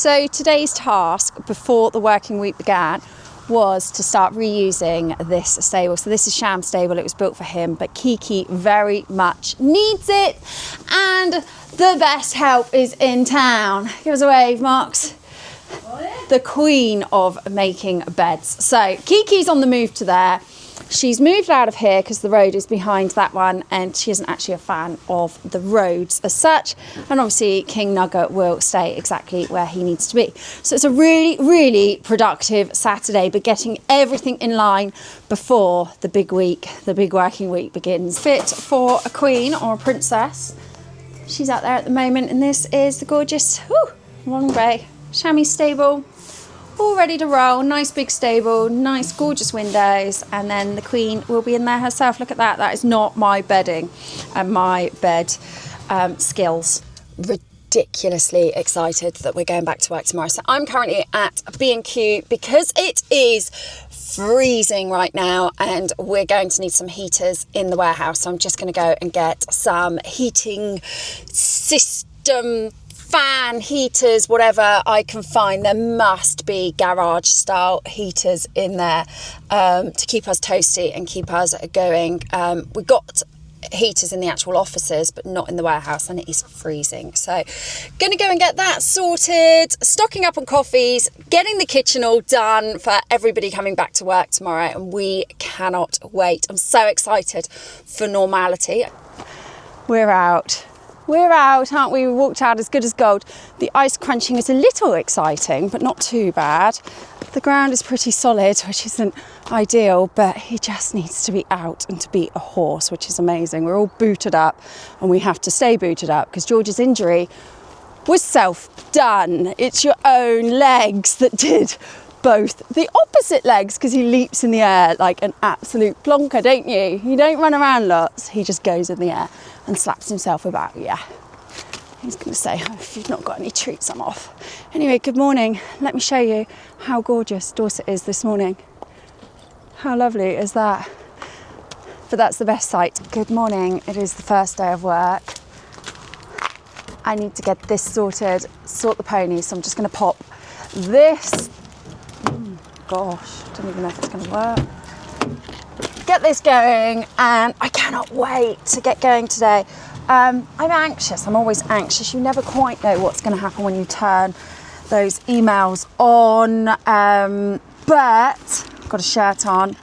So today's task before the working week began was to start reusing this stable. So this is Sham's stable, it was built for him, but Kiki very much needs it. And the best help is in town. Give us a wave, Marks. The queen of making beds. So Kiki's on the move to there. She's moved out of here because the road is behind that one and she isn't actually a fan of the roads as such. And obviously King Nugget will stay exactly where he needs to be. So it's a really productive Saturday, but getting everything in line before the big week, the big working week begins. Fit for a queen or a princess. She's out there at the moment, and this is the gorgeous, wrong way, chamois stable. All ready to roll, nice big stable, nice gorgeous windows, and then the queen will be in there herself. Look at that, that is not my bedding and my bed skills. Ridiculously excited that we're going back to work tomorrow. So I'm currently at B&Q because it is freezing right now and we're going to need some heaters in the warehouse. So I'm just going to go and get some heating system, fan heaters, whatever I can find. There must be garage style heaters in there to keep us toasty and keep us going. We got heaters in the actual offices but not in the warehouse, and it is freezing. So gonna go and get that sorted, stocking up on coffees, getting the kitchen all done for everybody coming back to work tomorrow, and we cannot wait. I'm so excited for normality. We're out, aren't we? We walked out as good as gold. The ice crunching is a little exciting, but not too bad. The ground is pretty solid, which isn't ideal, but he just needs to be out and to beat a horse, which is amazing. We're all booted up and we have to stay booted up because George's injury was self-done. It's your own legs that did both the opposite legs, because he leaps in the air like an absolute plonker, don't you? You don't run around lots, he just goes in the air and slaps himself about. Yeah, he's going to say, oh, if you've not got any treats, I'm off. Anyway, good morning. Let me show you how gorgeous Dorset is this morning. How lovely is that? But that's the best sight. Good morning. It is the first day of work. I need to get this sorted, sort the ponies. So I'm just going to pop this. Gosh, I don't even know if it's going to work. Get this going, and I cannot wait to get going today. I'm anxious. I'm always anxious. You never quite know what's going to happen when you turn those emails on. But I've got a shirt on.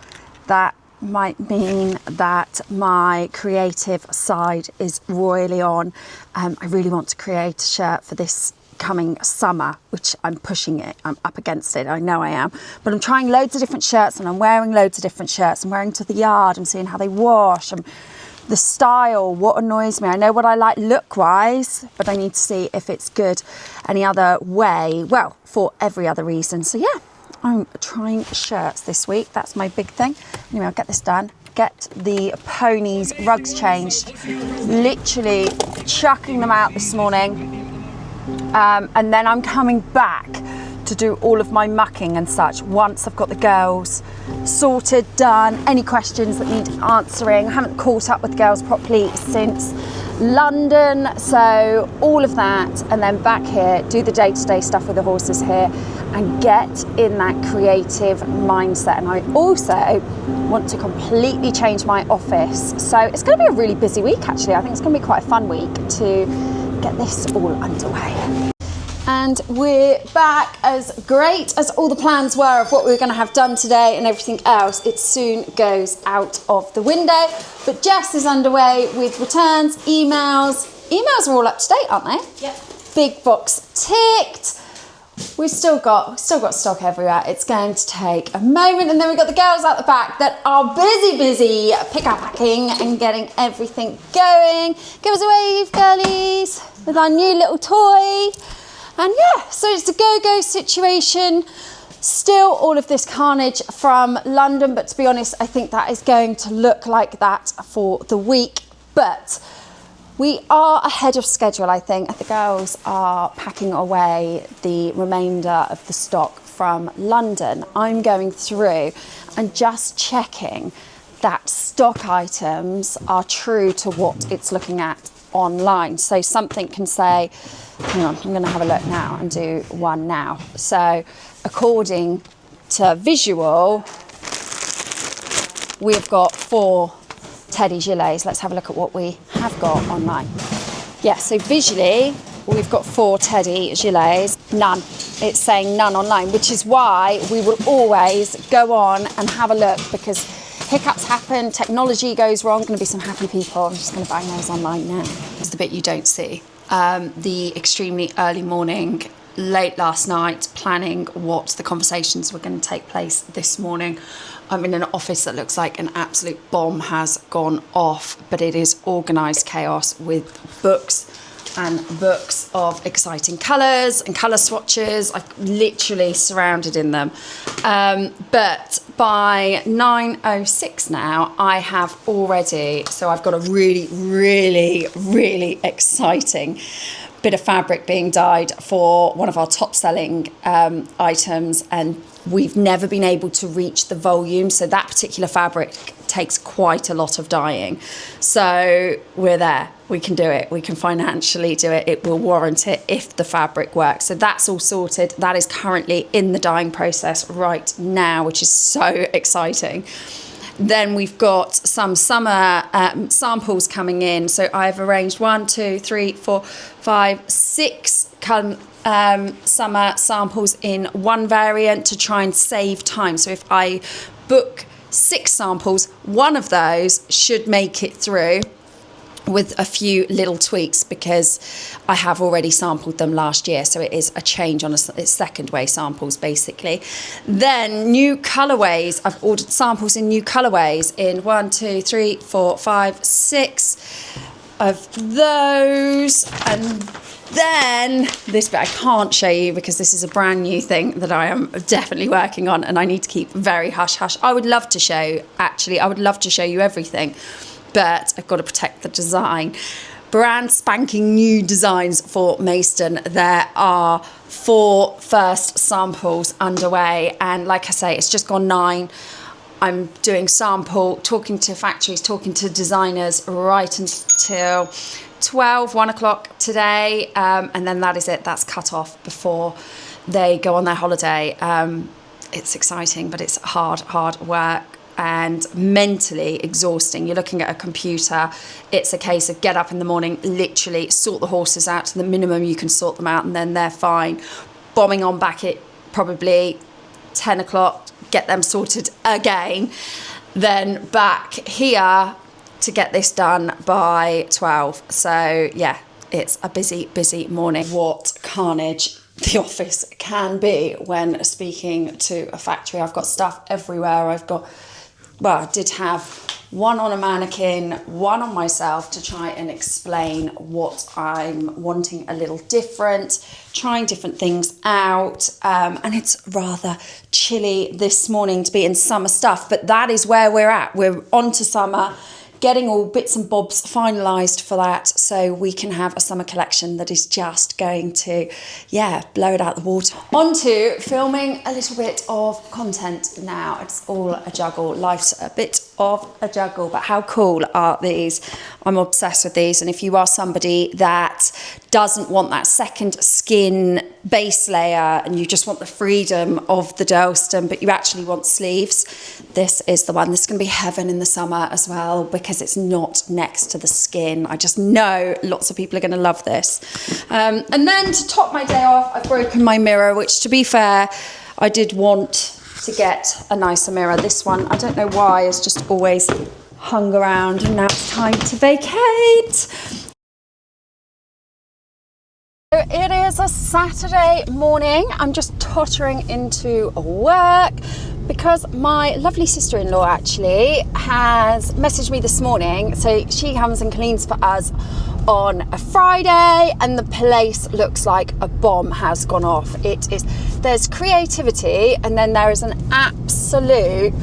That might mean that my creative side is royally on. I really want to create a shirt for this coming summer, which I'm pushing it, I'm up against it, I know I am, but I'm trying loads of different shirts and I'm wearing loads of different shirts. I'm wearing to the yard, I'm seeing how they wash, the style, what annoys me. I know what I like look wise, but I need to see if it's good any other way, well, for every other reason. So yeah, I'm trying shirts this week. That's my big thing. Anyway, I'll get this done, get the ponies rugs changed, literally chucking them out this morning. And then I'm coming back to do all of my mucking and such once I've got the girls sorted, done, any questions that need answering. I haven't caught up with the girls properly since London, so all of that, and then back here, do the day-to-day stuff with the horses here and get in that creative mindset. And I also want to completely change my office, so it's going to be a really busy week actually. I think it's going to be quite a fun week to get this all underway. And we're back, as great as all the plans were of what we were going to have done today and everything else. It soon goes out of the window. But Jess is underway with returns, emails. Emails are all up to date, aren't they? Yep. Big box ticked. We've still got stock everywhere. It's going to take a moment, and then we've got the girls out the back that are busy pick-up-packing and getting everything going. Give us a wave, girlies, with our new little toy. And yeah, so it's a go-go situation. Still all of this carnage from London, but to be honest, I think that is going to look like that for the week. But we are ahead of schedule, I think. The girls are packing away the remainder of the stock from London. I'm going through and just checking that stock items are true to what it's looking at online. So something can say, hang on, I'm going to have a look now and do one now. So according to visual, we've got 4 teddy gilets. Let's have a look at what we have got online. Yeah, so visually, we've got 4 teddy gilets, none. It's saying none online, which is why we will always go on and have a look, because hiccups happen, technology goes wrong, going to be some happy people. I'm just going to bang those online now. It's the bit you don't see. The extremely early morning, late last night, planning what the conversations were going to take place this morning. I'm in an office that looks like an absolute bomb has gone off, but it is organised chaos with books and books of exciting colours and colour swatches. I'm literally surrounded in them. But by 9:06 now, I have already, so I've got a really, really, really exciting bit of fabric being dyed for one of our top selling items, and we've never been able to reach the volume, so that particular fabric takes quite a lot of dyeing. So we're there, we can do it, we can financially do it, it will warrant it if the fabric works. So that's all sorted. That is currently in the dyeing process right now, which is so exciting. Then we've got some summer samples coming in. So I've arranged 6 summer samples in one variant to try and save time. So if I book 6 samples, one of those should make it through with a few little tweaks, because I have already sampled them last year, so it is a change on it's second way samples basically. Then new colourways, I've ordered samples in new colourways in 6 of those. And then this bit I can't show you because this is a brand new thing that I am definitely working on, and I need to keep very hush hush. I would love to show you everything, but I've got to protect the design. Brand spanking new designs for Mayston. There are 4 first samples underway, and like I say, it's just gone 9. I'm doing sample, talking to factories, talking to designers right until 1 o'clock today, and then that is it. That's cut off before they go on their holiday. It's exciting, but it's hard work and mentally exhausting. You're looking at a computer. It's a case of get up in the morning, literally sort the horses out to the minimum you can sort them out, and then they're fine. Bombing on back at probably 10 o'clock, get them sorted again, then back here to get this done by 12. So yeah, it's a busy morning. What carnage the office can be when speaking to a factory. I've got stuff everywhere. I did have one on a mannequin, one on myself, to try and explain what I'm wanting a little different, trying different things out. And it's rather chilly this morning to be in summer stuff, but that is where we're at. We're on to summer, getting all bits and bobs finalised for that, so we can have a summer collection that is just going to, blow it out the water. On to filming a little bit of content now. It's all a juggle. Life's a bit of a juggle, but how cool are these? I'm obsessed with these, and if you are somebody that doesn't want that second skin base layer and you just want the freedom of the Durlston, but you actually want sleeves, this is the one. This is going to be heaven in the summer as well, because it's not next to the skin. I just know lots of people are going to love this. And then to top my day off, I've broken my mirror, which, to be fair, I did want to get a nicer mirror. This one, I don't know why, it's just always hung around, and now it's time to vacate. So it is a Saturday morning. I'm just tottering into work because my lovely sister-in-law actually has messaged me this morning. So she comes and cleans for us on a Friday, and the place looks like a bomb has gone off. There's creativity, and then there is an absolute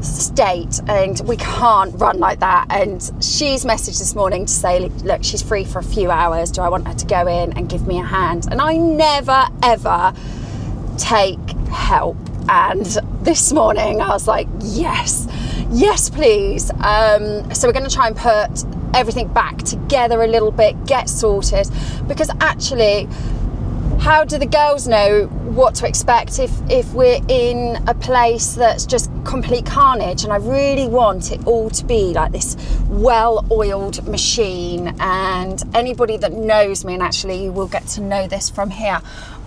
state, and we can't run like that. And she's messaged this morning to say, look, she's free for a few hours. Do I want her to go in and give me a hand? And I never ever take help, and this morning I was like, yes please. So we're going to try and put everything back together a little bit, get sorted, because actually, how do the girls know what to expect if we're in a place that's just complete carnage? And I really want it all to be like this well-oiled machine. And anybody that knows me, and actually you will get to know this from here,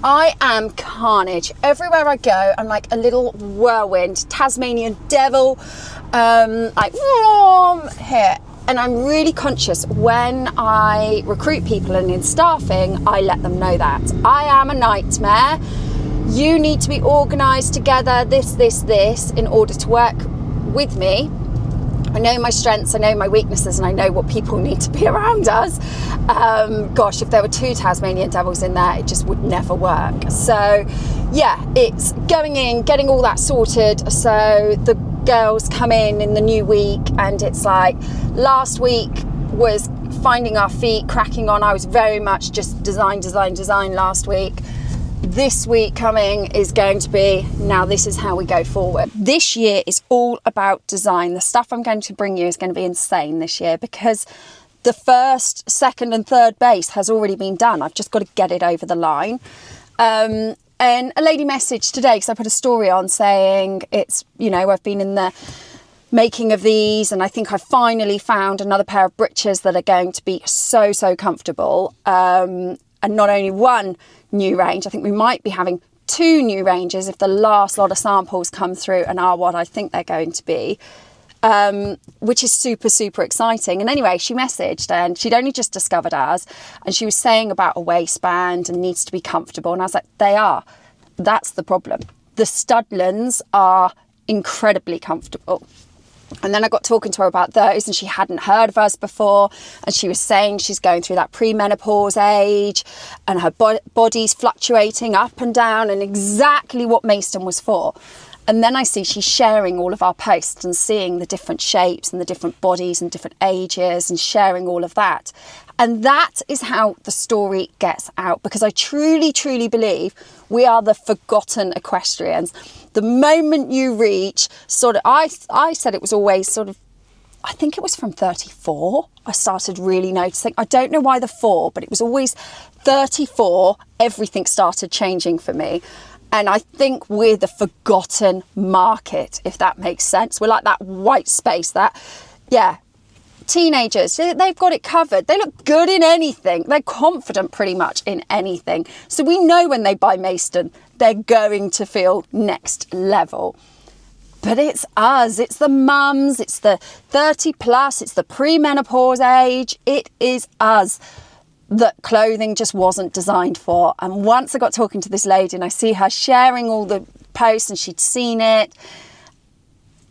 I am carnage. Everywhere I go, I'm like a little whirlwind, Tasmanian devil, like here. And I'm really conscious when I recruit people and in staffing, I let them know that. I am a nightmare. You need to be organised together, this, in order to work with me. I know my strengths, I know my weaknesses, and I know what people need to be around us. Gosh, if there were 2 Tasmanian devils in there, it just would never work. So yeah, it's going in, getting all that sorted. So the girls come in the new week, and it's like last week was finding our feet, cracking on. I was very much just design last week. This week coming is going to be, now this is how we go forward. This year is all about design. The stuff I'm going to bring you is going to be insane this year, because the first, second and third base has already been done. I've just got to get it over the line. And a lady messaged today, because I put a story on saying it's, you know, I've been in the making of these, and I think I finally found another pair of breeches that are going to be so comfortable. And not only one new range, I think we might be having 2 new ranges if the last lot of samples come through and are what I think they're going to be. Which is super exciting. And anyway, she messaged, and she'd only just discovered ours, and she was saying about a waistband and needs to be comfortable, and I was like, they are. That's the problem. The Studlands are incredibly comfortable. And then I got talking to her about those, and she hadn't heard of us before, and she was saying she's going through that premenopause age and her body's fluctuating up and down, and exactly what MAYSTON was for. And then I see she's sharing all of our posts and seeing the different shapes and the different bodies and different ages, and sharing all of that. And that is how the story gets out, because I truly believe we are the forgotten equestrians. The moment you reach sort of, I said it was always sort of, I think it was from 34, I started really noticing. I don't know why the 4, but it was always 34, everything started changing for me. And I think we're the forgotten market, if that makes sense. We're like that white space that, yeah, teenagers, they've got it covered. They look good in anything. They're confident pretty much in anything. So we know when they buy MAYSTON, they're going to feel next level. But it's us, it's the mums, it's the 30 plus, it's the premenopause age. It is us that clothing just wasn't designed for. And once I got talking to this lady and I see her sharing all the posts and she'd seen it,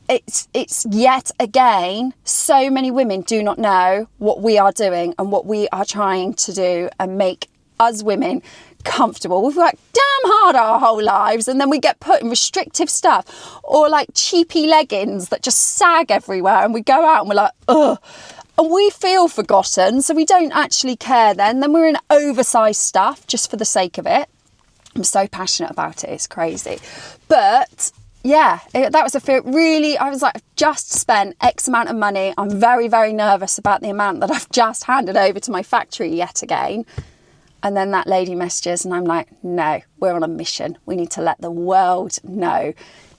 it's yet again, so many women do not know what we are doing and what we are trying to do and make us women comfortable. We've worked damn hard our whole lives, and then we get put in restrictive stuff, or like cheapy leggings that just sag everywhere, and we go out and we're like, ugh. And we feel forgotten, so we don't actually care then. Then we're in oversized stuff just for the sake of it. I'm so passionate about it, it's crazy. But yeah, that was a fear. Really, I was like, I've just spent X amount of money. I'm very nervous about the amount that I've just handed over to my factory yet again. And then that lady messages and I'm like, no, we're on a mission. We need to let the world know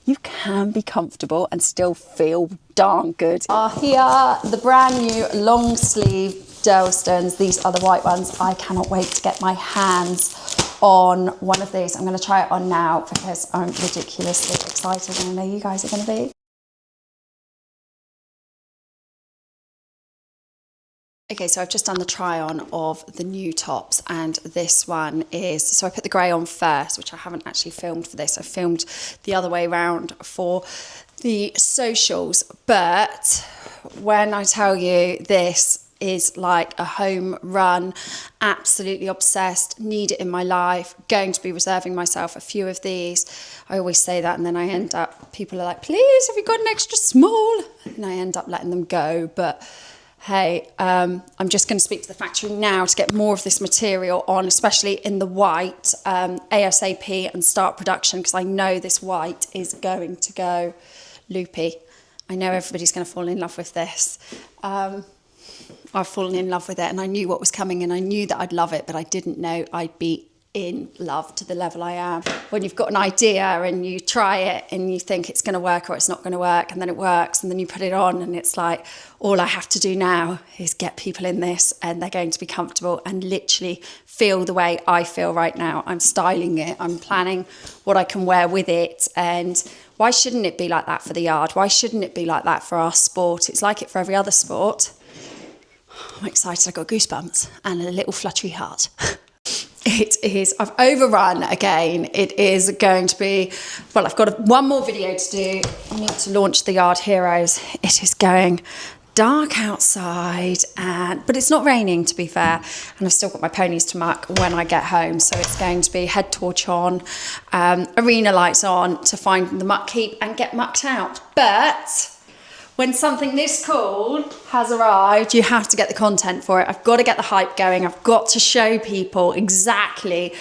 you can be comfortable and still feel darn good. Here, the brand new long sleeve Durlstons. These are the white ones. I cannot wait to get my hands on one of these. I'm going to try it on now because I'm ridiculously excited, and I know you guys are going to be. Okay, so I've just done the try on of the new tops, and this one is, so I put the grey on first, which I haven't actually filmed for this. I filmed the other way around for the socials, but when I tell you this is like a home run, absolutely obsessed, need it in my life, going to be reserving myself a few of these. I always say that, and then I end up, people are like, please, have you got an extra small? And I end up letting them go, but hey, I'm just going to speak to the factory now to get more of this material on, especially in the white, ASAP, and start production, because I know this white is going to go loopy. I know everybody's going to fall in love with this. I've fallen in love with it, and I knew what was coming, and I knew that I'd love it, but I didn't know I'd be in love to the level I am. When you've got an idea and you try it and you think it's going to work or it's not going to work, and then it works, and then you put it on and it's like, all I have to do now is get people in this and they're going to be comfortable and literally feel the way I feel right now. I'm styling it, I'm planning what I can wear with it, and why shouldn't it be like that for the yard? Why shouldn't it be like that for our sport? It's like it for every other sport. I'm excited, I've got goosebumps and a little fluttery heart. It is, I've overrun again. It is going to be, well, I've got one more video to do. I need to launch the Yard Heroes. It is going dark outside, but it's not raining, to be fair. And I've still got my ponies to muck when I get home. So it's going to be head torch on, arena lights on to find the muck heap and get mucked out. But when something this cool has arrived, you have to get the content for it. I've got to get the hype going. I've got to show people exactly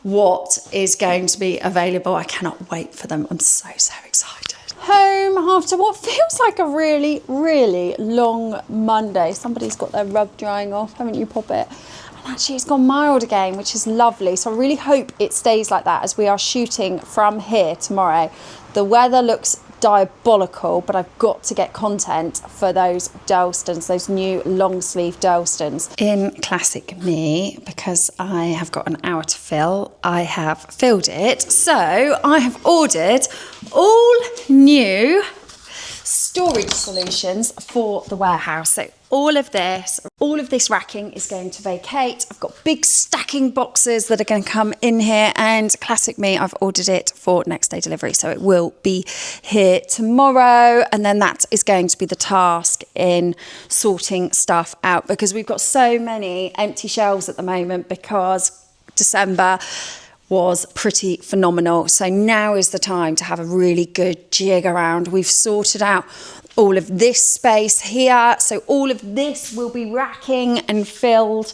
what is going to be available. I cannot wait for them. I'm so excited. Home after what feels like a really, really long Monday. Somebody's got their rug drying off, haven't you, Poppet? And actually it's gone mild again, which is lovely. So I really hope it stays like that as we are shooting from here tomorrow. The weather looks diabolical, but I've got to get content for those Durlstons, those new long sleeve Durlstons. In classic me, because I have got an hour to fill, I have filled it. So I have ordered all new storage solutions for the warehouse. So all of this racking is going to vacate. I've got big stacking boxes that are going to come in here, and classic me, I've ordered it for next day delivery. So it will be here tomorrow. And then that is going to be the task in sorting stuff out, because we've got so many empty shelves at the moment because December was pretty phenomenal. So now is the time to have a really good jig around. We've sorted out all of this space here. So all of this will be racking and filled,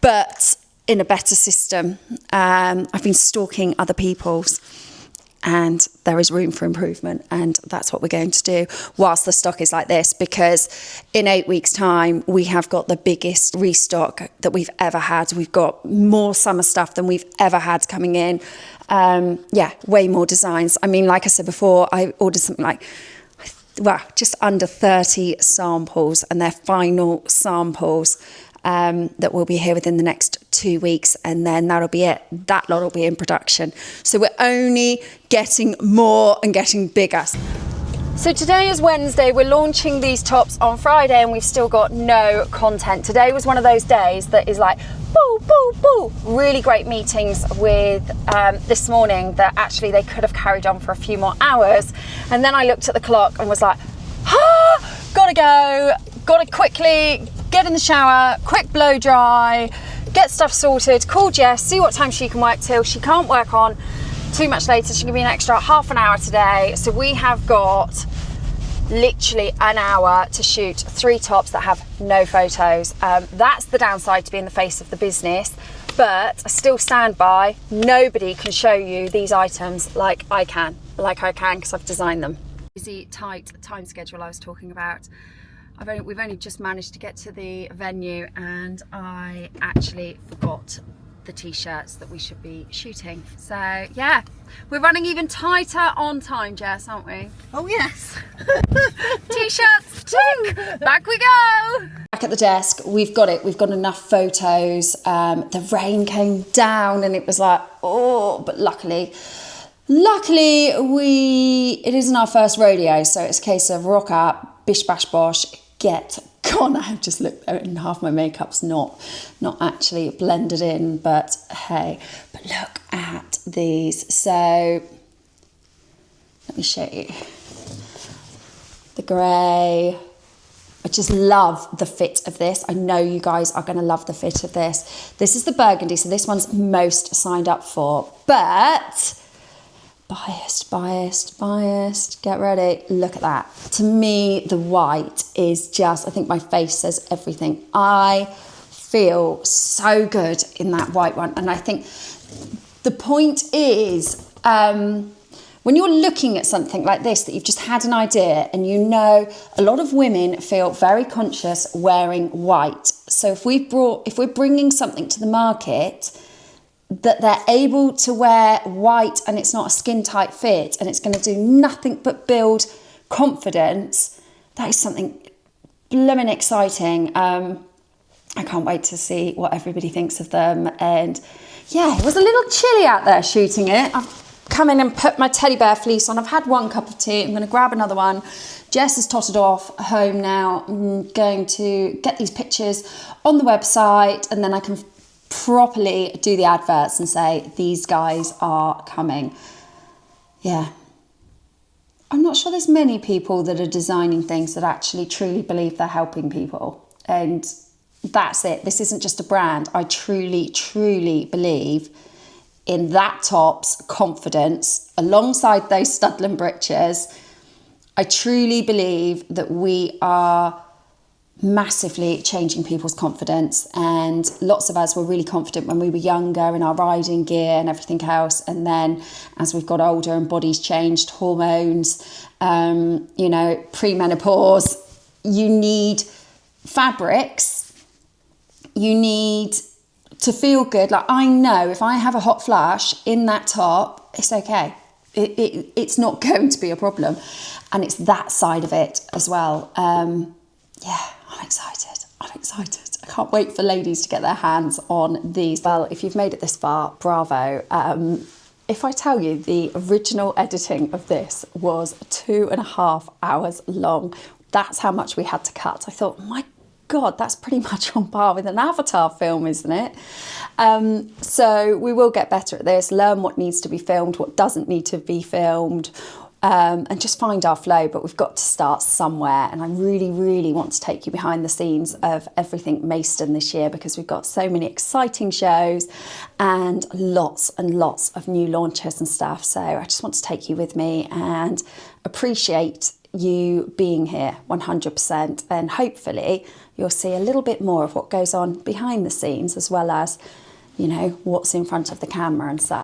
but in a better system. I've been stalking other people's, and there is room for improvement, and that's what we're going to do whilst the stock is like this, because in 8 weeks' time we have got the biggest restock that we've ever had. We've got more summer stuff than we've ever had coming in. Way more designs. I mean, like I said before, I ordered something like, well, just under 30 samples, and they're final samples that will be here within the next 2 weeks, and then that'll be it. That lot will be in production. So we're only getting more and getting bigger. So today is Wednesday, we're launching these tops on Friday, and we've still got no content. Today was one of those days that is like, boo, boo, boo. Really great meetings with this morning that actually they could have carried on for a few more hours. And then I looked at the clock and was like, gotta go, gotta quickly get in the shower, quick blow dry, get stuff sorted, call Jess, see what time she can work till. She can't work on too much later. She can be an extra half an hour today. So we have got literally an hour to shoot 3 tops that have no photos. That's the downside to being the face of the business, but I still stand by. Nobody can show you these items like I can because I've designed them. Busy, tight time schedule I was talking about. We've only just managed to get to the venue, and I actually forgot the t-shirts that we should be shooting. So yeah, we're running even tighter on time, Jess, aren't we? Oh yes. T-shirts, tick, back we go. Back at the desk, we've got it. We've got enough photos. The rain came down and it was like, oh, but luckily it isn't our first rodeo, so it's a case of rock up, bish bash bosh, get gone. I've just looked and half my makeup's not actually blended in, but hey, but look at these. So let me show you the grey. I just love the fit of this. I know you guys are going to love the fit of this. This is the burgundy, so this one's most signed up for, but biased, get ready. Look at that. To me, the white is just, I think my face says everything. I feel so good in that white one. And I think the point is, when when you're looking at something like this, that you've just had an idea, and you know a lot of women feel very conscious wearing white. So if we're bringing something to the market that they're able to wear white and it's not a skin tight fit and it's going to do nothing but build confidence, that is something blooming exciting. I can't wait to see what everybody thinks of them. And yeah, it was a little chilly out there shooting it. I've come in and put my teddy bear fleece on. I've had one cup of tea. I'm going to grab another one. Jess has totted off home now. I'm going to get these pictures on the website, and then I can properly do the adverts and say, these guys are coming. Yeah. I'm not sure there's many people that are designing things that actually truly believe they're helping people. And that's it. This isn't just a brand. I truly, truly believe in that top's confidence alongside those Studland breeches. I truly believe that we are massively changing people's confidence, and lots of us were really confident when we were younger in our riding gear and everything else, and then as we've got older and bodies changed, hormones, premenopause, you need fabrics, you need to feel good. Like, I know if I have a hot flash in that top, it's okay. It's not going to be a problem. And it's that side of it as well. Yeah, I'm excited. I can't wait for ladies to get their hands on these. Well, if you've made it this far, bravo. If I tell you the original editing of this was 2.5 hours long, that's how much we had to cut. I thought, my God, that's pretty much on par with an Avatar film, isn't it? So we will get better at this, learn what needs to be filmed, what doesn't need to be filmed, and just find our flow. But we've got to start somewhere, and I really, really want to take you behind the scenes of everything MAYSTON this year, because we've got so many exciting shows and lots of new launches and stuff. So I just want to take you with me and appreciate you being here 100%, and hopefully you'll see a little bit more of what goes on behind the scenes, as well as, what's in front of the camera and such.